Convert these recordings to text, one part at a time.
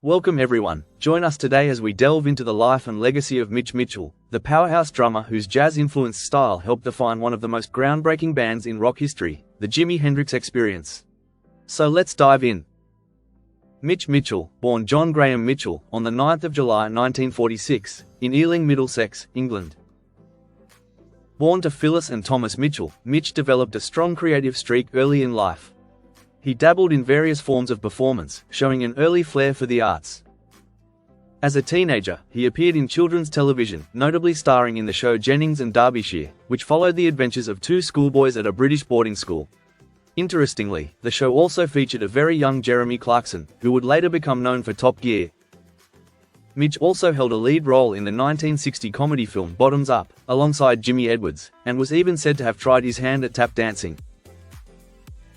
Welcome everyone, join us today as we delve into the life and legacy of Mitch Mitchell, the powerhouse drummer whose jazz-influenced style helped define one of the most groundbreaking bands in rock history, the Jimi Hendrix Experience. So let's dive in. Mitch Mitchell, born John Graham Mitchell, on the 9th of July 1946, in Ealing, Middlesex, England. Born to Phyllis and Thomas Mitchell, Mitch developed a strong creative streak early in life. He dabbled in various forms of performance, showing an early flair for the arts. As a teenager, he appeared in children's television, notably starring in the show Jennings and Derbyshire, which followed the adventures of two schoolboys at a British boarding school. Interestingly, the show also featured a very young Jeremy Clarkson, who would later become known for Top Gear. Mitch also held a lead role in the 1960 comedy film Bottoms Up, alongside Jimmy Edwards, and was even said to have tried his hand at tap dancing.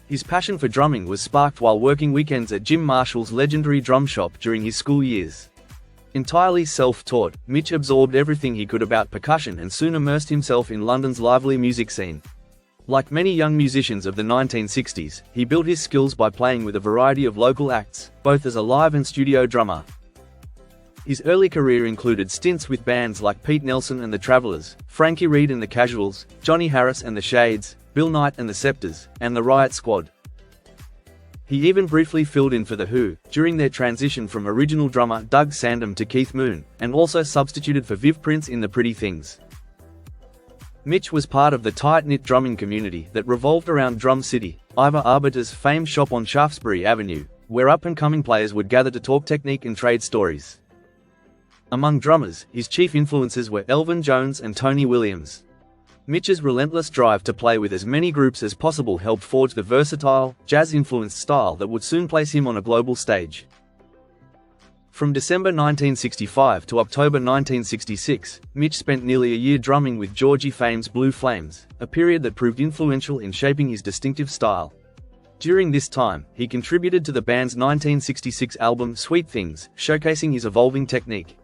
His passion for drumming was sparked while working weekends at Jim Marshall's legendary drum shop during his school years. Entirely self-taught, Mitch absorbed everything he could about percussion and soon immersed himself in London's lively music scene. Like many young musicians of the 1960s, he built his skills by playing with a variety of local acts, both as a live and studio drummer. His early career included stints with bands like Pete Nelson and the Travelers, Frankie Reed and the Casuals, Johnny Harris and the Shades, Bill Knight and the Scepters, and the Riot Squad. He even briefly filled in for The Who, during their transition from original drummer Doug Sandham to Keith Moon, and also substituted for Viv Prince in The Pretty Things. Mitch was part of the tight-knit drumming community that revolved around Drum City, Ivor Arbiter's famed shop on Shaftesbury Avenue, where up-and-coming players would gather to talk technique and trade stories. Among drummers, his chief influences were Elvin Jones and Tony Williams. Mitch's relentless drive to play with as many groups as possible helped forge the versatile, jazz-influenced style that would soon place him on a global stage. From December 1965 to October 1966, Mitch spent nearly a year drumming with Georgie Fame's Blue Flames, a period that proved influential in shaping his distinctive style. During this time, he contributed to the band's 1966 album Sweet Things, showcasing his evolving technique.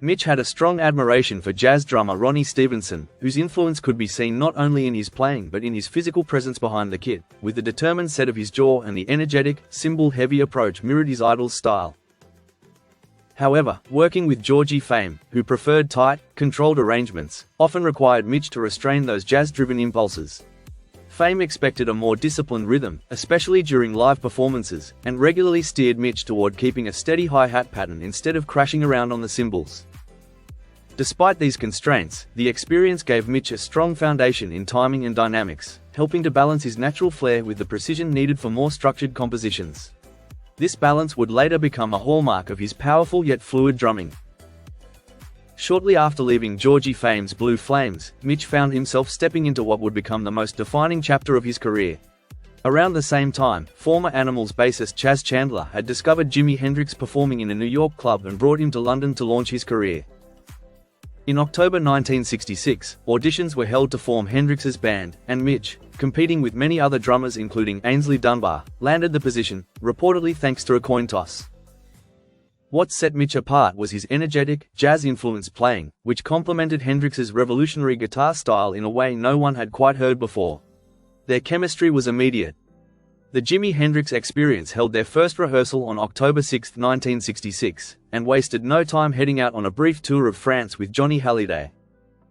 Mitch had a strong admiration for jazz drummer Ronnie Stevenson, whose influence could be seen not only in his playing but in his physical presence behind the kit, with the determined set of his jaw and the energetic, cymbal-heavy approach mirrored his idol's style. However, working with Georgie Fame, who preferred tight, controlled arrangements, often required Mitch to restrain those jazz-driven impulses. Fame expected a more disciplined rhythm, especially during live performances, and regularly steered Mitch toward keeping a steady hi-hat pattern instead of crashing around on the cymbals. Despite these constraints, the experience gave Mitch a strong foundation in timing and dynamics, helping to balance his natural flair with the precision needed for more structured compositions. This balance would later become a hallmark of his powerful yet fluid drumming. Shortly after leaving Georgie Fame's Blue Flames, Mitch found himself stepping into what would become the most defining chapter of his career. Around the same time, former Animals bassist Chas Chandler had discovered Jimi Hendrix performing in a New York club and brought him to London to launch his career. In October 1966, auditions were held to form Hendrix's band, and Mitch, competing with many other drummers including Ainsley Dunbar, landed the position, reportedly thanks to a coin toss. What set Mitch apart was his energetic, jazz-influenced playing, which complemented Hendrix's revolutionary guitar style in a way no one had quite heard before. Their chemistry was immediate. The Jimi Hendrix Experience held their first rehearsal on October 6, 1966, and wasted no time heading out on a brief tour of France with Johnny Hallyday.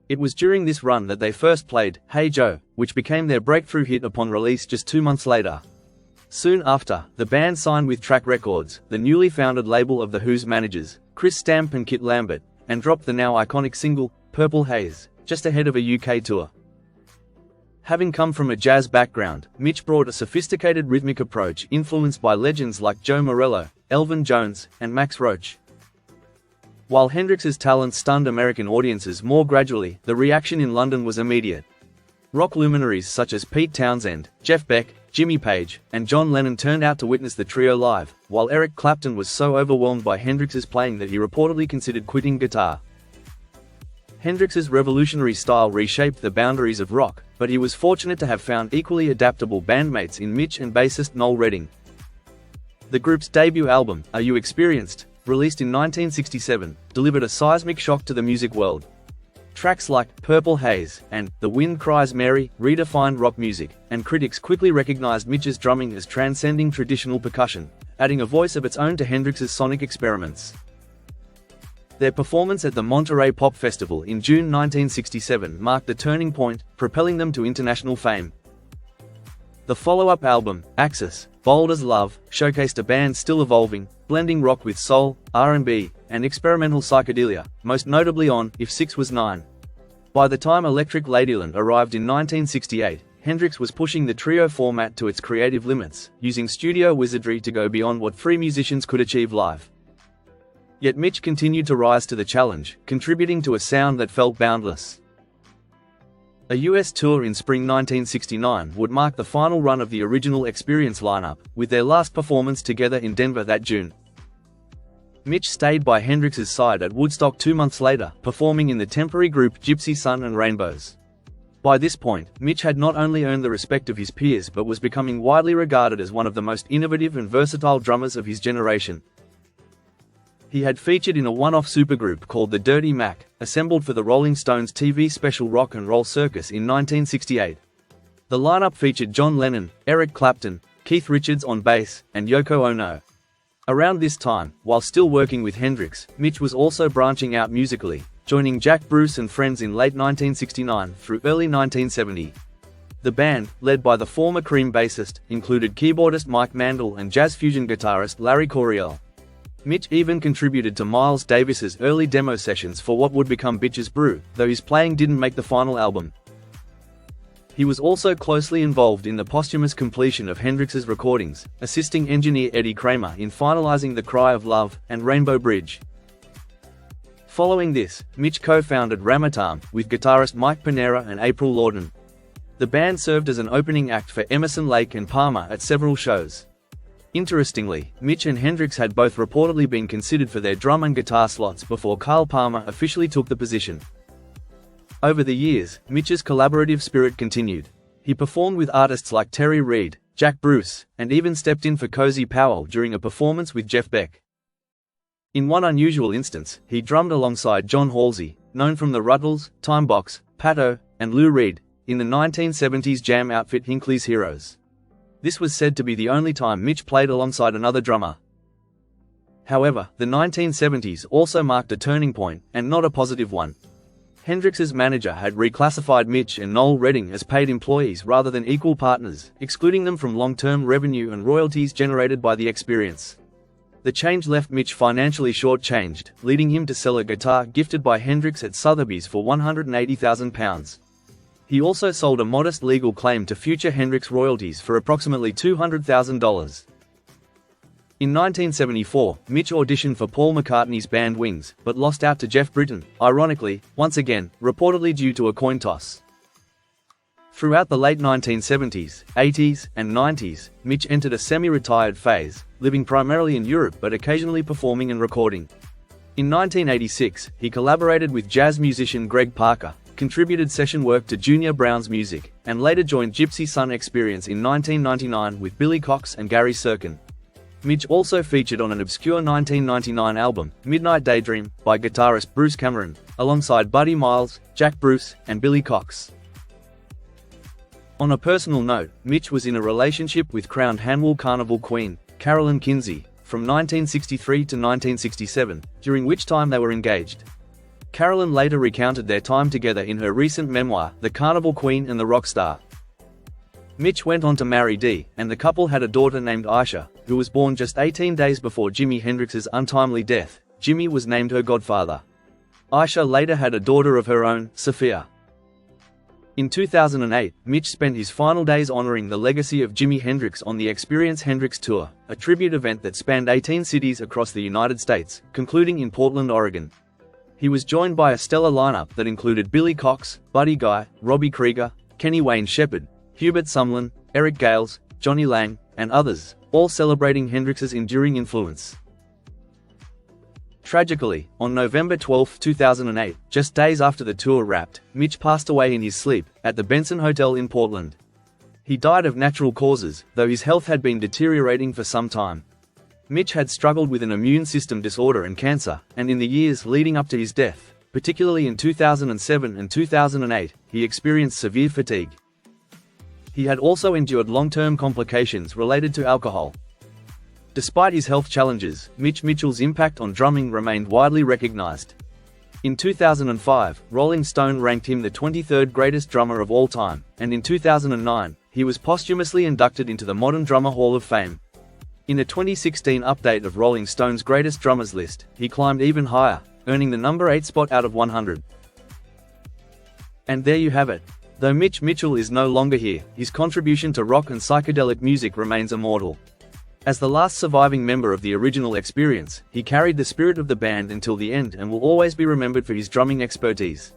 It was during this run that they first played Hey Joe, which became their breakthrough hit upon release just 2 months later. Soon after, the band signed with Track Records, the newly founded label of The Who's managers, Chris Stamp and Kit Lambert, and dropped the now iconic single, Purple Haze, just ahead of a UK tour. Having come from a jazz background, Mitch brought a sophisticated rhythmic approach influenced by legends like Joe Morello, Elvin Jones, and Max Roach. While Hendrix's talent stunned American audiences more gradually, the reaction in London was immediate. Rock luminaries such as Pete Townsend, Jeff Beck, Jimmy Page, and John Lennon turned out to witness the trio live, while Eric Clapton was so overwhelmed by Hendrix's playing that he reportedly considered quitting guitar. Hendrix's revolutionary style reshaped the boundaries of rock, but he was fortunate to have found equally adaptable bandmates in Mitch and bassist Noel Redding. The group's debut album, Are You Experienced?, released in 1967, delivered a seismic shock to the music world. Tracks like Purple Haze and The Wind Cries Mary redefined rock music, and critics quickly recognized Mitch's drumming as transcending traditional percussion, adding a voice of its own to Hendrix's sonic experiments. Their performance at the Monterey Pop Festival in June 1967 marked the turning point, propelling them to international fame. The follow-up album, Axis, Bold as Love, showcased a band still evolving, blending rock with soul, R&B, and experimental psychedelia, most notably on If 6 Was 9. By the time Electric Ladyland arrived in 1968, Hendrix was pushing the trio format to its creative limits, using studio wizardry to go beyond what free musicians could achieve live. Yet Mitch continued to rise to the challenge, contributing to a sound that felt boundless. A US tour in spring 1969 would mark the final run of the original Experience lineup, with their last performance together in Denver that June. Mitch stayed by Hendrix's side at Woodstock 2 months later, performing in the temporary group Gypsy Sun and Rainbows. By this point, Mitch had not only earned the respect of his peers but was becoming widely regarded as one of the most innovative and versatile drummers of his generation. He had featured in a one-off supergroup called the Dirty Mac, assembled for the Rolling Stones TV special Rock and Roll Circus in 1968. The lineup featured John Lennon, Eric Clapton, Keith Richards on bass, and Yoko Ono. Around this time, while still working with Hendrix, Mitch was also branching out musically, joining Jack Bruce and friends in late 1969 through early 1970. The band, led by the former Cream bassist, included keyboardist Mike Mandel and jazz fusion guitarist Larry Coryell. Mitch even contributed to Miles Davis's early demo sessions for what would become Bitches Brew, though his playing didn't make the final album. He was also closely involved in the posthumous completion of Hendrix's recordings, assisting engineer Eddie Kramer in finalizing The Cry of Love and Rainbow Bridge. Following this, Mitch co-founded Ramatam with guitarist Mike Panera and April Lorden. The band served as an opening act for Emerson, Lake and Palmer at several shows. Interestingly, Mitch and Hendrix had both reportedly been considered for their drum and guitar slots before Carl Palmer officially took the position. Over the years, Mitch's collaborative spirit continued. He performed with artists like Terry Reid, Jack Bruce, and even stepped in for Cozy Powell during a performance with Jeff Beck. In one unusual instance, he drummed alongside John Halsey, known from the Rutles, Timebox, Pato, and Lou Reed, in the 1970s jam outfit Hinckley's Heroes. This was said to be the only time Mitch played alongside another drummer. However, the 1970s also marked a turning point, and not a positive one. Hendrix's manager had reclassified Mitch and Noel Redding as paid employees rather than equal partners, excluding them from long-term revenue and royalties generated by the Experience. The change left Mitch financially short-changed, leading him to sell a guitar gifted by Hendrix at Sotheby's for £180,000. He also sold a modest legal claim to future Hendrix royalties for approximately $200,000. In 1974, Mitch auditioned for Paul McCartney's band Wings, but lost out to Jeff Britton, ironically, once again, reportedly due to a coin toss. Throughout the late 1970s, 80s, and 90s, Mitch entered a semi-retired phase, living primarily in Europe but occasionally performing and recording. In 1986, he collaborated with jazz musician Greg Parker, contributed session work to Junior Brown's music, and later joined Gypsy Sun Experience in 1999 with Billy Cox and Gary Sirkin. Mitch also featured on an obscure 1999 album, Midnight Daydream, by guitarist Bruce Cameron, alongside Buddy Miles, Jack Bruce, and Billy Cox. On a personal note, Mitch was in a relationship with crowned Hanwell Carnival queen, Carolyn Kinsey, from 1963 to 1967, during which time they were engaged. Carolyn later recounted their time together in her recent memoir, The Carnival Queen and the Rock Star. Mitch went on to marry Dee, and the couple had a daughter named Aisha, who was born just 18 days before Jimi Hendrix's untimely death. Jimi was named her godfather. Aisha later had a daughter of her own, Sophia. In 2008, Mitch spent his final days honoring the legacy of Jimi Hendrix on the Experience Hendrix Tour, a tribute event that spanned 18 cities across the United States, concluding in Portland, Oregon. He was joined by a stellar lineup that included Billy Cox, Buddy Guy, Robbie Krieger, Kenny Wayne Shepherd, Hubert Sumlin, Eric Gales, Johnny Lang, and others, all celebrating Hendrix's enduring influence. Tragically, on November 12, 2008, just days after the tour wrapped, Mitch passed away in his sleep, at the Benson Hotel in Portland. He died of natural causes, though his health had been deteriorating for some time. Mitch had struggled with an immune system disorder and cancer, and in the years leading up to his death, particularly in 2007 and 2008, he experienced severe fatigue. He had also endured long-term complications related to alcohol. Despite his health challenges, Mitch Mitchell's impact on drumming remained widely recognized. In 2005, Rolling Stone ranked him the 23rd greatest drummer of all time, and in 2009, he was posthumously inducted into the Modern Drummer Hall of Fame. In a 2016 update of Rolling Stone's Greatest Drummers list, he climbed even higher, earning the number 8 spot out of 100. And there you have it. Though Mitch Mitchell is no longer here, his contribution to rock and psychedelic music remains immortal. As the last surviving member of the original Experience, he carried the spirit of the band until the end and will always be remembered for his drumming expertise.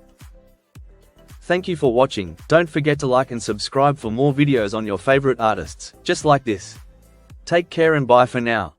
Thank you for watching. Don't forget to like and subscribe for more videos on your favorite artists, just like this. Take care and bye for now.